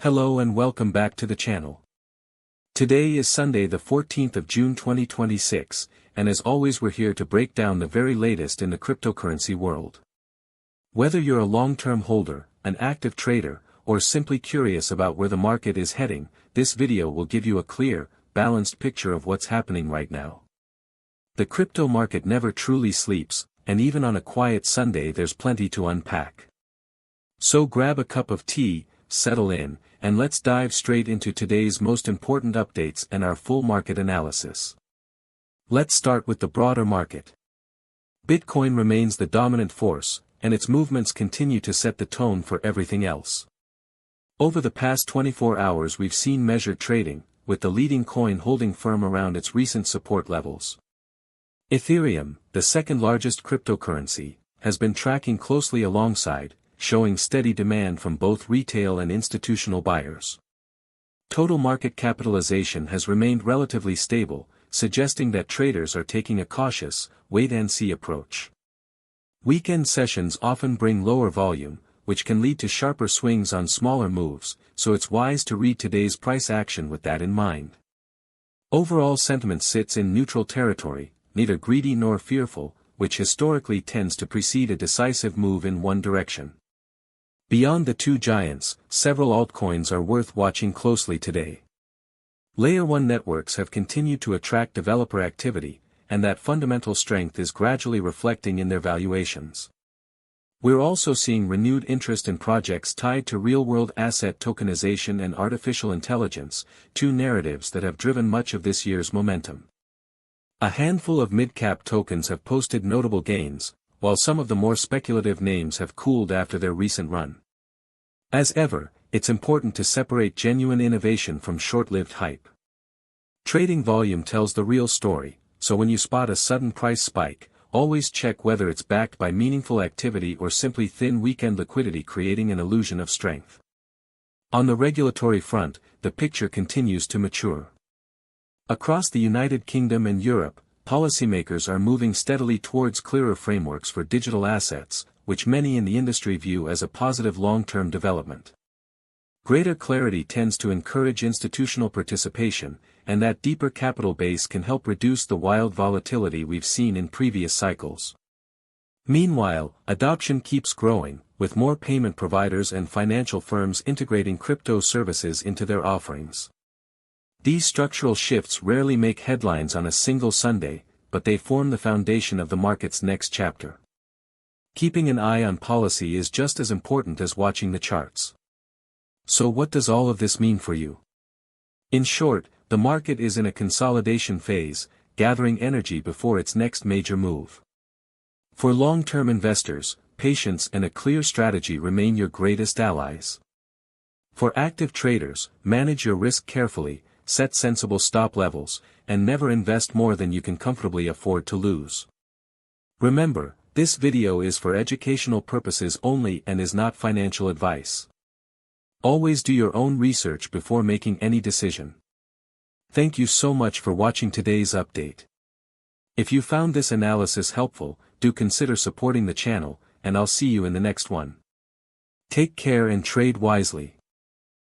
Hello and welcome back to the channel. Today is Sunday the 14th of June 2026, and as always we're here to break down the very latest in the cryptocurrency world. Whether you're a long-term holder, an active trader, or simply curious about where the market is heading, this video will give you a clear, balanced picture of what's happening right now. The crypto market never truly sleeps, and even on a quiet Sunday there's plenty to unpack. So grab a cup of tea, settle in, and let's dive straight into today's most important updates and our full market analysis. Let's start with the broader market. Bitcoin remains the dominant force, and its movements continue to set the tone for everything else. Over the past 24 hours we've seen measured trading, with the leading coin holding firm around its recent support levels. Ethereum, the second largest cryptocurrency, has been tracking closely alongside, showing steady demand from both retail and institutional buyers. Total market capitalization has remained relatively stable, suggesting that traders are taking a cautious, wait-and-see approach. Weekend sessions often bring lower volume, which can lead to sharper swings on smaller moves, so it's wise to read today's price action with that in mind. Overall sentiment sits in neutral territory, neither greedy nor fearful, which historically tends to precede a decisive move in one direction. Beyond the two giants, several altcoins are worth watching closely today. Layer 1 networks have continued to attract developer activity, and that fundamental strength is gradually reflecting in their valuations. We're also seeing renewed interest in projects tied to real-world asset tokenization and artificial intelligence, two narratives that have driven much of this year's momentum. A handful of mid-cap tokens have posted notable gains, while some of the more speculative names have cooled after their recent run. As ever, it's important to separate genuine innovation from short-lived hype. Trading volume tells the real story, so when you spot a sudden price spike, always check whether it's backed by meaningful activity or simply thin weekend liquidity creating an illusion of strength. On the regulatory front, the picture continues to mature. Across the United Kingdom and Europe, policymakers are moving steadily towards clearer frameworks for digital assets, which many in the industry view as a positive long-term development. Greater clarity tends to encourage institutional participation, and that deeper capital base can help reduce the wild volatility we've seen in previous cycles. Meanwhile, adoption keeps growing, with more payment providers and financial firms integrating crypto services into their offerings. These structural shifts rarely make headlines on a single Sunday, but they form the foundation of the market's next chapter. Keeping an eye on policy is just as important as watching the charts. So what does all of this mean for you? In short, the market is in a consolidation phase, gathering energy before its next major move. For long-term investors, patience and a clear strategy remain your greatest allies. For active traders, manage your risk carefully, set sensible stop levels, and never invest more than you can comfortably afford to lose. Remember, this video is for educational purposes only and is not financial advice. Always do your own research before making any decision. Thank you so much for watching today's update. If you found this analysis helpful, do consider supporting the channel, and I'll see you in the next one. Take care and trade wisely.